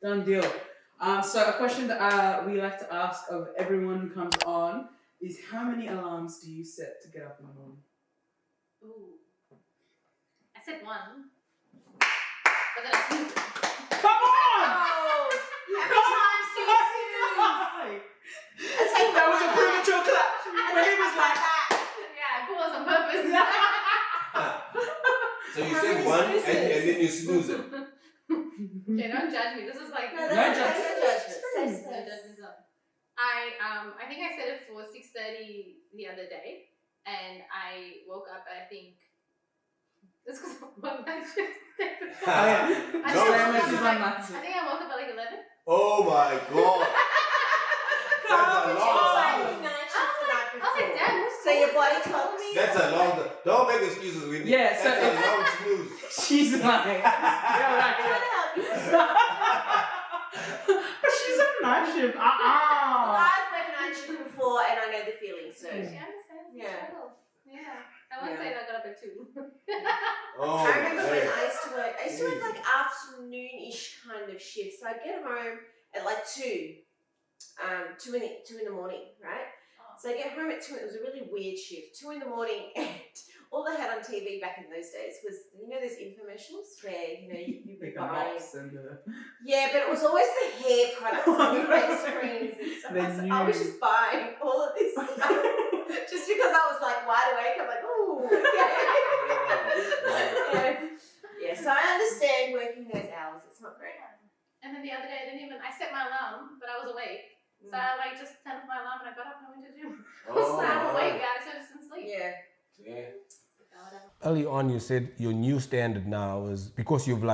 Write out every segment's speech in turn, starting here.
Done deal. So a question that we like to ask of everyone who comes on is how many alarms do you set to get up in the morning? Ooh. I said one. But then I snoozed it. Come on! Oh, how many times do you snooze? I take That was a premature clap. When he was like, Yeah, I pause on purpose. So you said one and then you snooze it. Okay, don't judge me. This is like No, No that's judgment. no judgment. no judgment zone. I think I set it for 6:30 the other day, and I woke up at I think this was one night shift. I I think I woke up at like 11. Oh my god. That's a long Like, time. I was like, damn, what's So your body told me. That's a long time. Don't make excuses with me. Yeah, so that's a it's- long snooze. she's like, but she's on night shift. I've worked night shift before and I know the feeling, so. She understands the Yeah. struggle. Yeah. I won't say that I got up at 2. Oh, I remember when man. I used to work like afternoon-ish kind of shifts. So I'd get home at like 2 in the morning, right? So I get home at 2, it was a really weird shift, 2 in the morning, and all they had on TV back in those days was, those infomercials where, you Like a buy. mops and Yeah, but it was always the hair products and your face creams and stuff. They I was knew. just buying all of this stuff just because I was like wide awake. I'm like, ooh, okay. Yeah, so I understand working those hours. It's not great. And then the other day I set my alarm, but I was awake. So I just turned off my alarm and I got up and I went to the gym. So I'm awake, guys, so I just didn't sleep. Yeah. Early on, you said your new standard now is because you've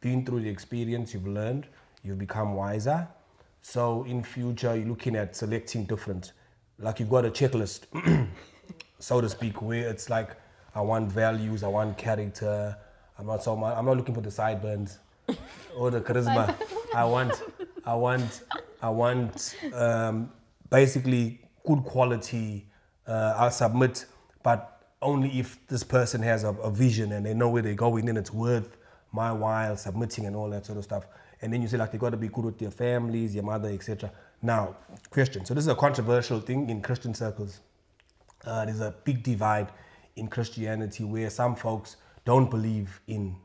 been through the experience, you've learned, you've become wiser. So in future, you're looking at selecting different, you've got a checklist, so to speak, where it's like, I want values, I want character. I'm not looking for the sideburns or the charisma. I want basically good quality. I'll submit, but only if this person has a vision and they know where they're going and it's worth my while submitting and all that sort of stuff. And then you say they got to be good with their families, your mother, etc. Now, question. So this is a controversial thing in Christian circles. There's a big divide in Christianity where some folks don't believe in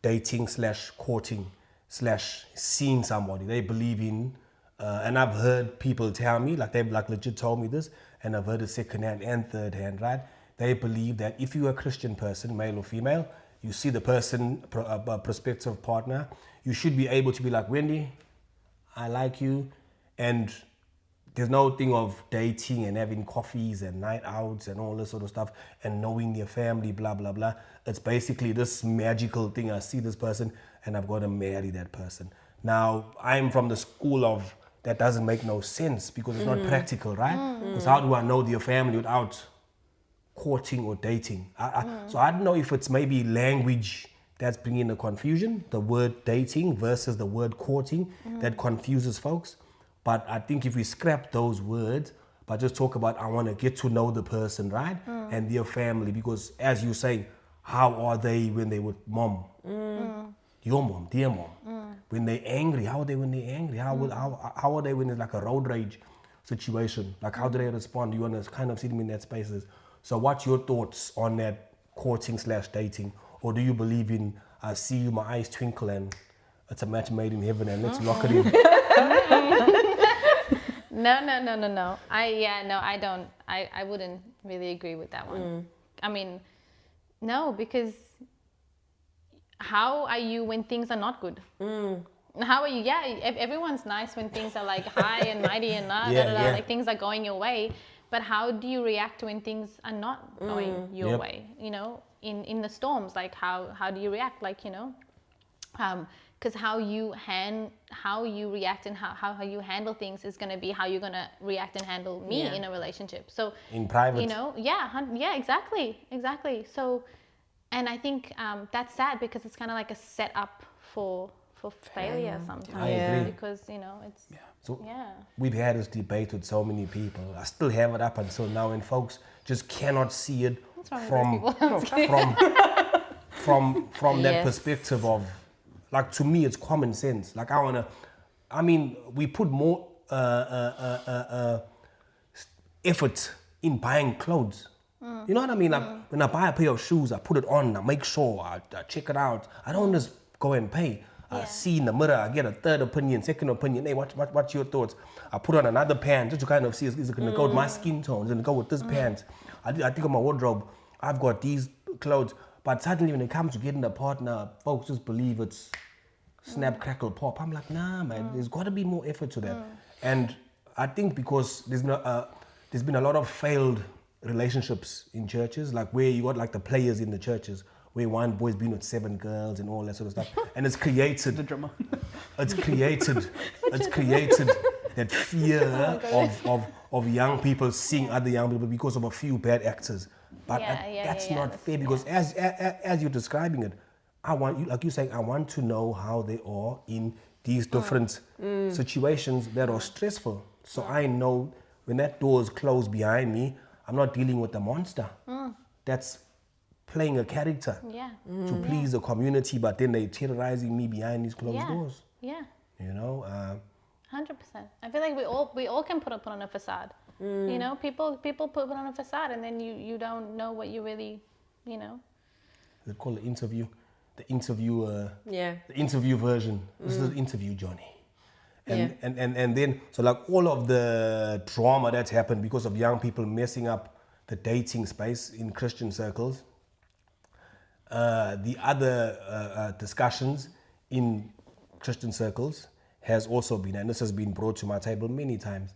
dating / courting / seeing somebody. They believe in, and I've heard people tell me, they've legit told me this, and I've heard it second hand and third hand, right? They believe that if you're a Christian person, male or female, you see the person, a prospective partner, you should be able to be like, Wendy, I like you. And there's no thing of dating and having coffees and night outs and all this sort of stuff and knowing your family, blah, blah, blah. It's basically this magical thing. I see this person and I've got to marry that person. Now, I'm from the school of that doesn't make no sense because it's not practical, right? Because how do I know your family without courting or dating? So I don't know if it's maybe language that's bringing the confusion, the word dating versus the word courting, that confuses folks. But I think if we scrap those words, but just talk about, I want to get to know the person, right? And their family, because as you say, how are they when they with mom? Your mom, their mom. When they're angry, how are they when they're angry? How are they when it's like a road rage situation? How do they respond? You want to kind of see them in that spaces. So what's your thoughts on that courting / dating? Or do you believe in, I see you, my eyes twinkle and it's a match made in heaven and let's lock it in? No. I don't. I wouldn't really agree with that one. I mean, no, because how are you when things are not good? How are you? Yeah, everyone's nice when things are high and mighty and things are going your way. But how do you react when things are not going your way? In the storms, how do you react? Because how you react and how you handle things is going to be how you're going to react and handle me in a relationship. So in private, exactly. So, and I think that's sad because it's kind of like a setup for failure sometimes. I agree. Because it's we've had this debate with so many people. I still have it up until now, and folks just cannot see it from that perspective of like to me, it's common sense. Like we put more effort in buying clothes. You know what I mean? Like when I buy a pair of shoes, I put it on, I make sure, I check it out. I don't just go and pay. I see in the mirror, I get a third opinion, second opinion. Hey, what's your thoughts? I put on another pant just to kind of see, is it going to go with my skin tone? Is it going to go with this pant? I think of my wardrobe, I've got these clothes. But suddenly when it comes to getting a partner, folks just believe it's snap, crackle, pop. I'm like, nah, man, there's got to be more effort to that. And I think because there's been a lot of failed relationships in churches, like where you got like the players in the churches, where one boy's been with 7 girls and all that sort of stuff, and it's created The drama. it's created that fear of young people seeing other young people because of a few bad actors. But that's not fair, because as you're describing it, I want you, like you're saying, I want to know how they are in these different situations that are stressful, so I know when that door is closed behind me, I'm not dealing with a monster that's playing a character to please the community, but then they're terrorizing me behind these closed doors. Yeah. You know? 100%. I feel like we all can put on a facade. You know, people put on a facade, and then you don't know what you really, you know. They call it interview. The interview version. This is the interview, Johnny. And then, so like all of the drama that's happened because of young people messing up the dating space in Christian circles, the other discussions in Christian circles has also been, and this has been brought to my table many times,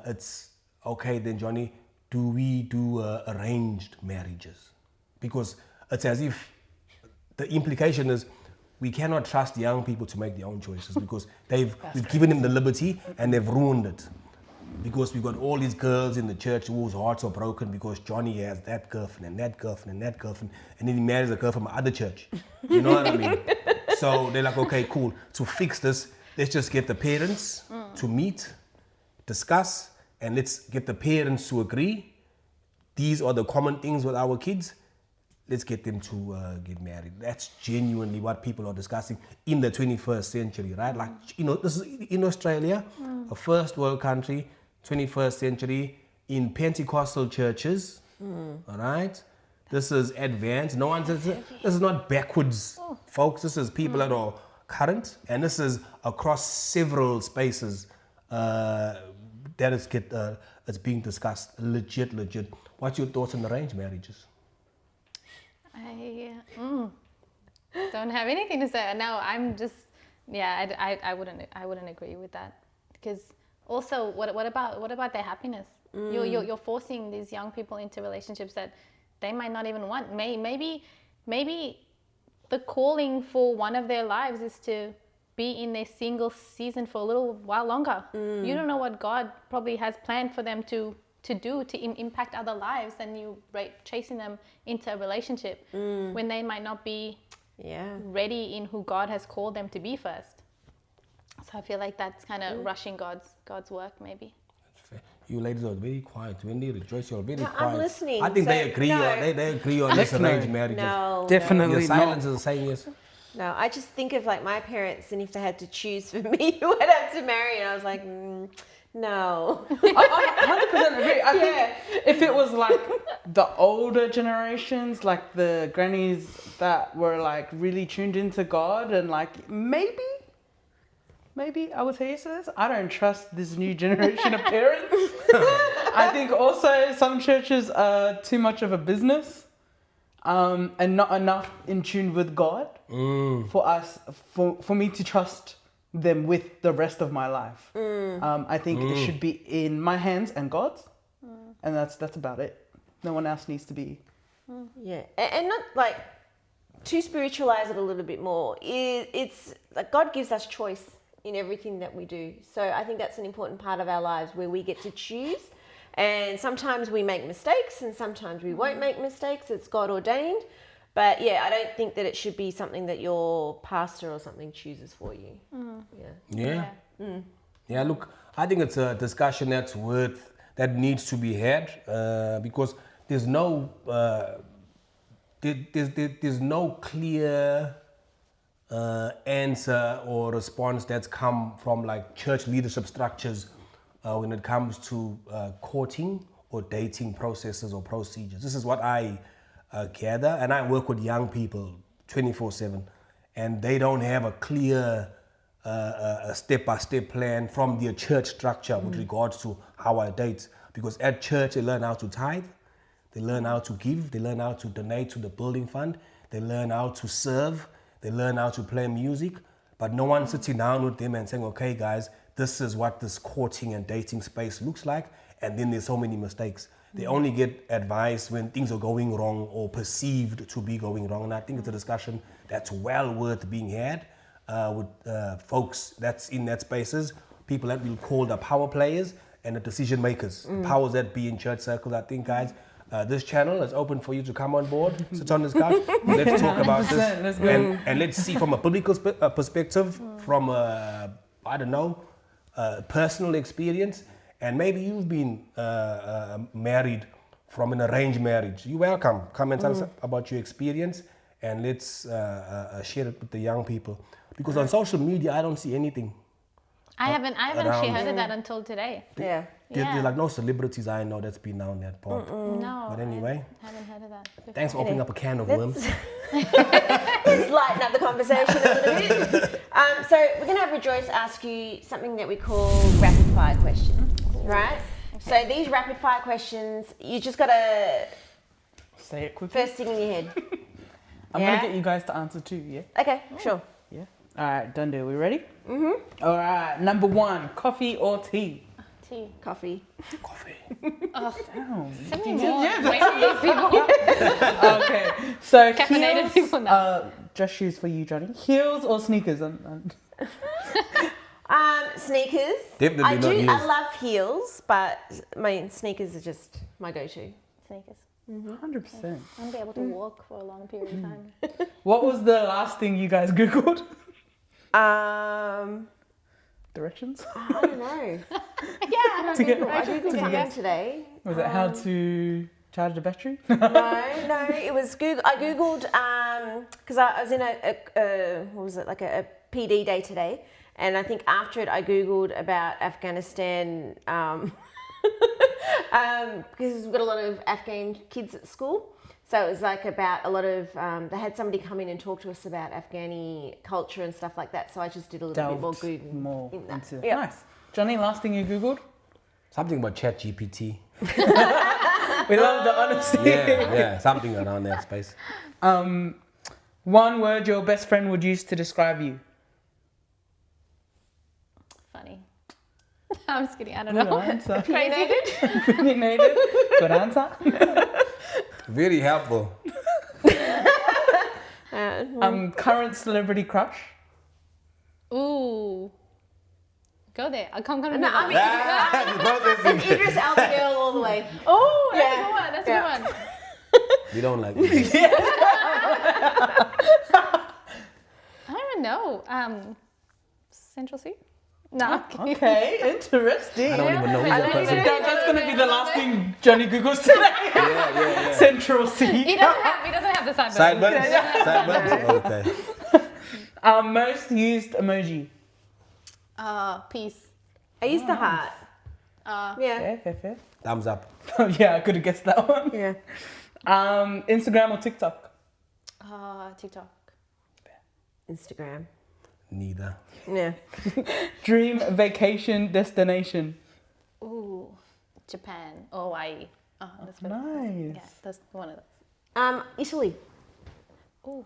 it's, okay then Johnny, do we do arranged marriages? Because it's as if the implication is we cannot trust young people to make their own choices because we've given them the liberty and they've ruined it. Because we've got all these girls in the church whose hearts are broken because Johnny has that girlfriend and that girlfriend and that girlfriend, and then he marries a girl from other church. You know what I mean? So they're like, okay, cool. To fix this, let's just get the parents to meet, discuss, and let's get the parents to agree. These are the common things with our kids. Let's get them to get married. That's genuinely what people are discussing in the 21st century, right? Like, you know, this is in Australia, a first world country, 21st century, in Pentecostal churches, all right? This is advanced. No one says this is not backwards, folks. This is people that are current, and this is across several spaces that it's being discussed. Legit. What's your thoughts on arranged marriages? I don't have anything to say. No, I'm just, I wouldn't agree with that, because also what about their happiness? You're forcing these young people into relationships that they might not even want. Maybe the calling for one of their lives is to be in their single season for a little while longer. You don't know what God probably has planned for them to do to impact other lives, and you chasing them into a relationship when they might not be ready in who God has called them to be first. So I feel like that's kind of rushing God's work, maybe. That's fair. You ladies are very quiet. Wendy, Rejoice, you're very quiet. I'm listening. I think So, they agree. no. They agree on this arranged marriages. No. Definitely Your not. silence is saying yes. No, I just think of like my parents, and if they had to choose for me who I'd have to marry, and I was like, no. I 100% agree. I think if it was like the older generations, like the grannies that were like really tuned into God, and like maybe I would say yes to this. I don't trust this new generation of parents. I think also some churches are too much of a business, and not enough in tune with God for me to trust them with the rest of my life. I think it should be in my hands and God's, and that's about it. No one else needs to be. Yeah, and not like to spiritualize it a little bit more. It's like God gives us choice in everything that we do. So I think that's an important part of our lives where we get to choose. And sometimes we make mistakes, and sometimes we won't make mistakes. It's God ordained. But yeah, I don't think that it should be something that your pastor or something chooses for you. Yeah, look, I think it's a discussion that needs to be had, because there's no clear answer or response that's come from like church leadership structures when it comes to courting or dating processes or procedures. This is what I gather, and I work with young people 24/7, and they don't have a clear a step-by-step plan from their church structure with regards to how I date. Because at church, they learn how to tithe, they learn how to give, they learn how to donate to the building fund, they learn how to serve, they learn how to play music, but no one sitting down with them and saying, okay, guys, this is what this courting and dating space looks like, and then there's so many mistakes. They only get advice when things are going wrong or perceived to be going wrong, and I think it's a discussion that's well worth being had with folks that's in that spaces, people that we call the power players and the decision makers, powers that be in church circles. I think, guys, this channel is open for you to come on board, sit on this couch, let's talk about this, and let's see from a biblical perspective, from a, I don't know, personal experience, and maybe you've been married from an arranged marriage. You're welcome. Come and tell us about your experience, and let's share it with the young people. Because on social media, I don't see anything. I haven't actually heard of that until today. Yeah. There's like no celebrities I know that's been down that part. No. But anyway, I haven't heard of that before. thanks for opening up a can of worms. Let's lighten up the conversation a little bit. So we're going to have Rejoice ask you something that we call rapid fire questions, right? So these rapid fire questions, you just got to Say it quickly. first thing in your head. I'm Yeah? gonna get you guys to answer too. Yeah. Okay, sure. Yeah. All right, done deal. We ready? All right. Number 1, coffee or tea? Tea. Coffee. Coffee. Oh, Damn. send me more. Wait for these people. Okay. So Caffeinated heels, people now. just shoes for you, Johnny. Heels or sneakers? Sneakers. Definitely I not heels. I love heels, but my sneakers are just my go-to. Sneakers. 100%. I won't be able to walk for a long period of time. What was the last thing you guys Googled? Directions? I don't know. Yeah. To get- I googled to something get- today. Was it how to charge the battery? No, it was Google. I googled because I was in a what was it, like a PD day today, and I think after it I googled about Afghanistan because we've got a lot of Afghan kids at school. So it was like about a lot of they had somebody come in and talk to us about Afghani culture and stuff like that. So I just did a little bit more Delved Google more in that. into. Yeah. Nice. Johnny, last thing you Googled? Something about ChatGPT. We love the honesty. Yeah, something around that space. One word your best friend would use to describe you. Funny. I'm just kidding. I don't Good know. answer. Crazy. Opinionated. Good answer. Very helpful. Current celebrity crush. Ooh. Go there. I'll come to No, I me. mean, Idris Elba girl all the way. Oh, that's Yeah. a good one. That's a good one. We don't like this. I don't know. Central C? No. Okay, interesting. I don't even know who that person is. That's gonna be the last thing Johnny Googles today. Yeah. Central C. He doesn't have the sideburns. Sideburns? Okay. Most used emoji. Peace. I used the heart. Yeah. Fair. Thumbs up. Yeah, I could have guessed that one. Yeah. Instagram or TikTok? TikTok. Instagram. Neither. Yeah. Dream vacation destination. Ooh, Japan or Hawaii. Oh, that's good. Nice. Yeah, that's one of those. Italy. Ooh.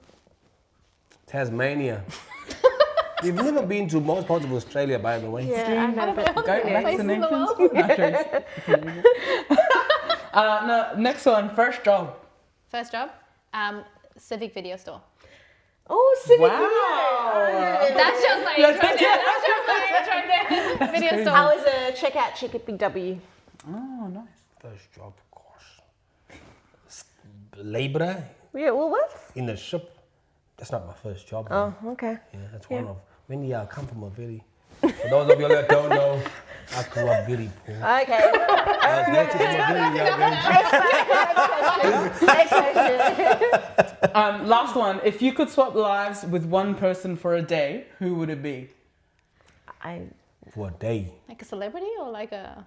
Tasmania. We've never been to most parts of Australia, by the way. Yeah, I know, but Go Places in the vaccinations. world. No, next one. First job. First job, Civic Video Store. oh, Civic Wow. That shows my age right there. That shows my age right there. Video crazy. Store. I was a checkout chick at Big W. Oh, nice. First job, gosh. Labourer Yeah, Woolworths? in the ship. That's not my first job. Oh, okay. Yeah, that's one of many. I come from a very. For those of you that don't know, I grew up very poor. Okay. I was native from a very young age. Next question. Last one. If you could swap lives with one person for a day, who would it be? For a day. Like a celebrity or like a...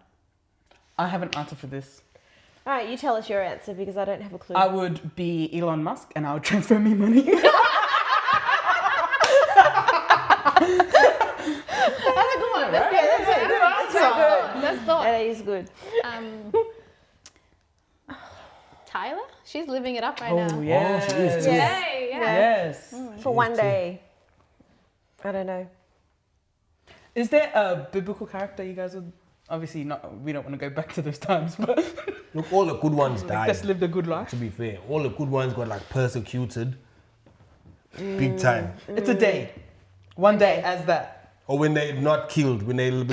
I have an answer for this. All right, you tell us your answer because I don't have a clue. I would be Elon Musk and I would transfer me money. That's a good one. That's good. That's thought. That is good. Tyler? She's living it up right Oh, now. yes. Oh, she is too. Yay, yeah. Yes. For one day. I don't know. Is there a biblical character you guys would... Obviously, not. We don't want to go back to those times, but Look, all the good ones died. just lived a good life. To be fair, all the good ones got like persecuted, big time. It's a day. One day as that. Or when they're not killed, when they when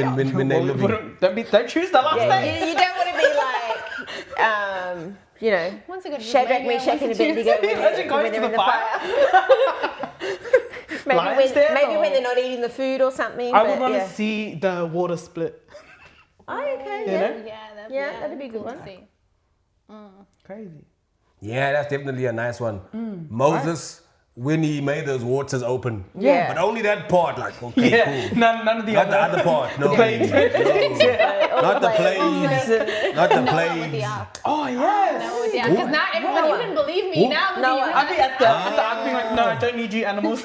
they're living. Don't choose the last day. You don't want to be like, you know, Once a good Shadrach, Meshach, and Abednego Imagine going when to they're the in the fire. Maybe when they're not eating the food or something. I would but want yeah. to see the water split. Oh, okay. You Yeah. know? Yeah, That'd be a good cool to one. see. Crazy. Yeah, that's definitely a nice one. Moses, when he made those waters open. Yeah. But only that part, like, okay, Yeah. cool. None of the Not the other. other part. No. Plagues. Not the plagues. Not the With the plagues. ark. Oh yes. No, with the ark. Because now everybody, you didn't believe me. Now look No, at you. I'd be at the ark being like, no, I don't need you animals.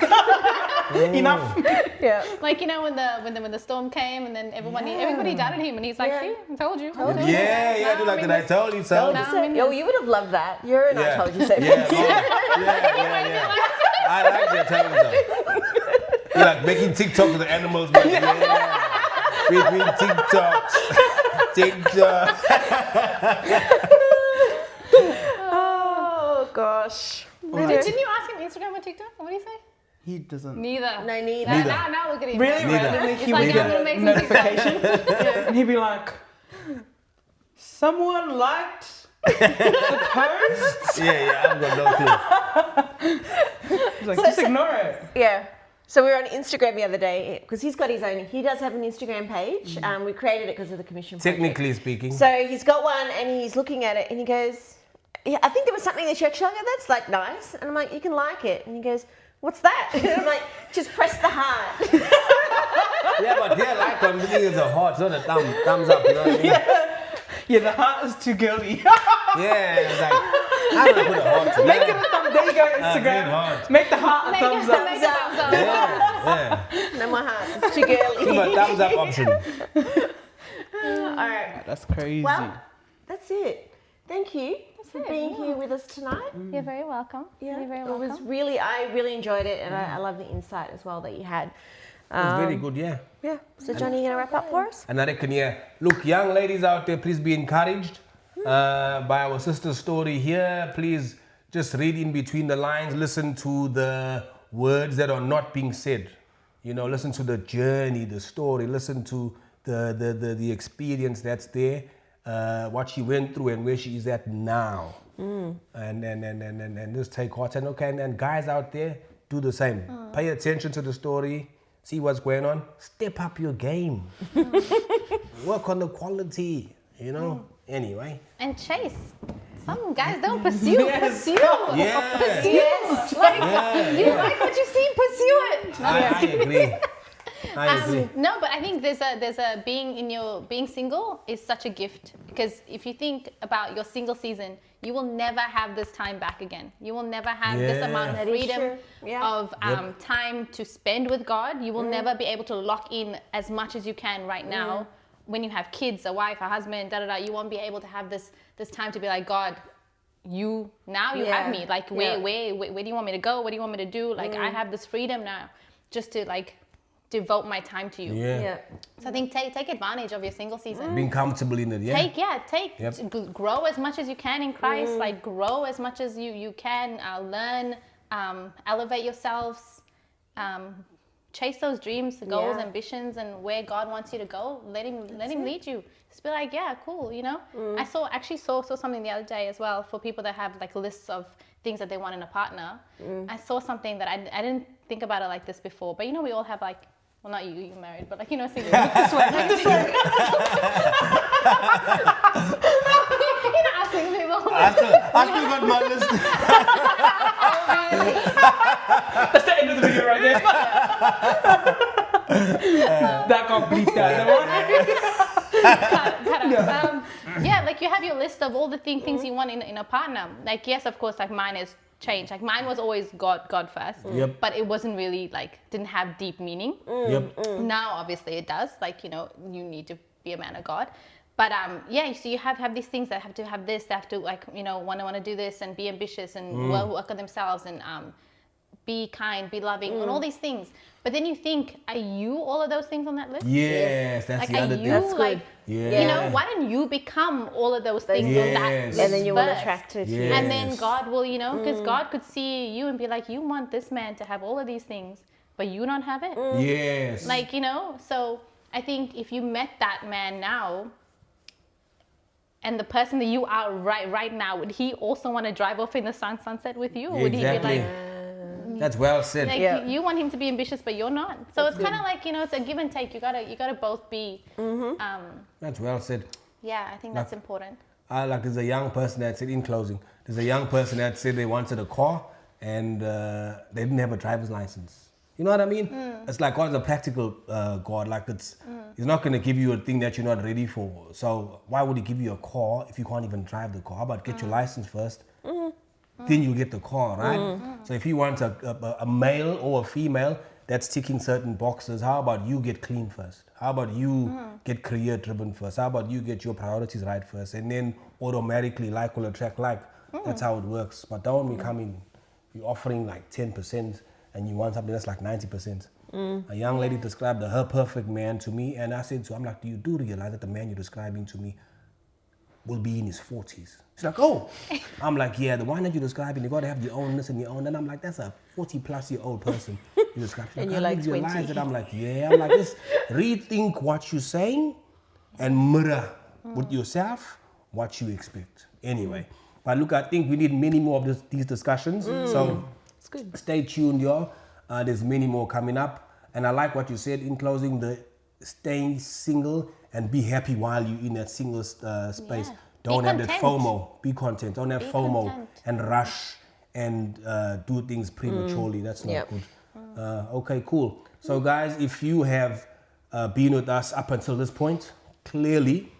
Enough. Yeah. Like, you know, when the storm came and then everybody doubted him and he's like, Yeah. see, I told you. Yeah, do like that. I told you so. No, I mean, Oh, you would have loved that. You're an I told you so. Yeah. I like that. Tell you so. You're like making TikTok to the animals. But yeah. Between TikToks. TikTok. Oh, gosh. Didn't you ask him Instagram or TikTok? What do you say? He doesn't. Neither. No, neither. Neither. Now look at him. Really Neither. randomly, It's he like, would I'm get gonna a make some notification, and he'd be like, "Someone liked the post." Yeah, I've got no clue. He's like, just ignore it. Yeah. So we were on Instagram the other day because he does have an Instagram page. We created it because of the commission project. Technically speaking. So he's got one and he's looking at it and he goes, yeah, I think there was something that you're actually like, oh, that's like nice. And I'm like, you can like it. And he goes, what's that? And I'm like, just press the heart. Yeah, but they're like one thing is a heart, not a thumbs up, you know what I mean? Yeah, the heart is too girly. Yeah, it's like, how do I put a heart to Make it that? a thumb. There you go, Great Instagram. heart. Make the heart a Make thumbs it up. make a thumbs up. Yeah. No more hearts. It's too girly. Give a thumbs up option. All right. That's crazy. Well, that's it. Thank you for being here with us tonight. You're very welcome. Yeah, You're very it was welcome. really, I really enjoyed it, and I love the insight as well that you had. It's very good, yeah. Yeah. So, Johnny, you gonna wrap up for us? And I reckon, yeah. Look, young ladies out there, please be encouraged by our sister's story here. Please just read in between the lines. Listen to the words that are not being said. You know, listen to the journey, the story. Listen to the experience that's there, what she went through and where she is at now. And just take heart. And okay, and guys out there, do the same. Pay attention to the story. See what's going on. Step up your game. Work on the quality, you know. Anyway. And chase. Some guys don't pursue. Yes. Pursue. Yeah. Pursue. Yes. Like, Yeah, you yeah. like what you see, pursue it. I agree. I agree. No, but I think there's a being single is such a gift, because if you think about your single season, you will never have this time back again. You will never have this Yeah. amount of That is freedom true. Yeah. of time to spend with God. You will never be able to lock in as much as you can right now. When you have kids, a wife, a husband, you won't be able to have this time to be like, God, you have me. Like, where do you want me to go? What do you want me to do? Like, I have this freedom now just to like devote my time to you. Yeah. So I think take advantage of your single season. Being comfortable in it, yeah. Grow as much as you can in Christ. Like, grow as much as you can. Learn, elevate yourselves. Chase those dreams, goals, ambitions, and where God wants you to go. Let him lead you. Just be like, yeah, cool, you know. I actually saw something the other day as well for people that have like lists of things that they want in a partner. I saw something that I didn't think about it like this before, but you know, we all have like, well, not you, you're married, but like, you know, single. This way, you know, asking people. I still got my list. That's the end of the video right there. That got bleeped out. Yeah, like you have your list of all the things you want in a partner. Like, yes, of course, like mine has changed. Like mine was always God first. Yep. But it wasn't really like, didn't have deep meaning. Yep. Now, obviously it does. Like, you know, you need to be a man of God. But yeah, so you have these things that have to have this, they have to like, you know, want to do this and be ambitious and work on themselves and be kind, be loving, and all these things. But then you think, are you all of those things on that list? Yes, that's Like, the other are thing. you like, Yeah. you know, why don't you become all of those things on that Yes. list And then you will first? attract it. Yes. And then God will, you know, because God could see you and be like, you want this man to have all of these things, but you don't have it. Yes. Like, you know, so I think if you met that man now, and the person that you are right now, would he also want to drive off in the sunset with you? Or would he be Exactly. like, That's well said. like Yeah. you want him to be ambitious, but you're not. So it's kind of like, you know, it's a give and take. You gotta both be. That's well said. Yeah, I think that's important. Like there's a young person that said in closing, there's a young person that said they wanted a car and they didn't have a driver's license. You know what I mean? It's like God's a practical God. Like He's not going to give you a thing that you're not ready for. So why would He give you a car if you can't even drive the car? How about get your license first? Then you get the car, right? So if you want a male or a female that's ticking certain boxes, how about you get clean first? How about you get career driven first? How about you get your priorities right first? And then automatically like will attract like. That's how it works. But don't be coming, you're offering like 10% and you want something that's like 90%. A young lady described her perfect man to me, and I said to her, I'm like, do you realize that the man you're describing to me will be in his 40s? She's like, oh. I'm like, yeah, the one that you're describing, you got to have your own this and your own. And I'm like, that's a 40-plus-year-old person you describe. And you're like 20. Realize that? I'm like, yeah. I'm like, just rethink what you're saying and mirror with yourself what you expect. Anyway, but look, I think we need many more of these discussions. So It's good. stay tuned, y'all. There's many more coming up. And I like what you said in closing, the staying single and be happy while you're in that single space. Yeah. Don't Be have that content. FOMO. Be content. Don't have Be FOMO content. and rush and do things prematurely. That's not Yep. good. Okay, cool. So guys, if you have been with us up until this point, clearly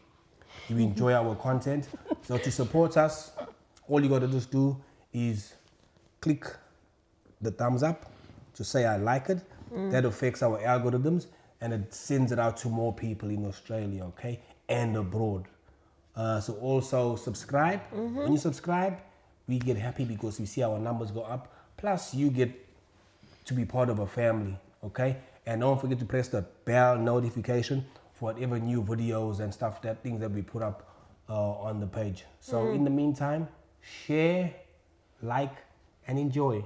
you enjoy our content. So to support us, all you got to just do is click the thumbs up to say I like it. That affects our algorithms and it sends it out to more people in Australia, okay, and abroad. So also subscribe. When you subscribe, we get happy because we see our numbers go up. Plus you get to be part of a family, okay? And don't forget to press the bell notification for whatever new videos and stuff, things that we put up on the page. So in the meantime, share, like, and enjoy.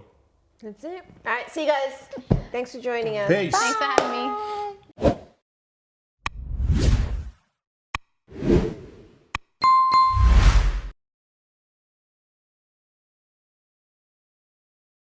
That's it. All right, see you guys. Thanks for joining us. Peace. Thanks for having me.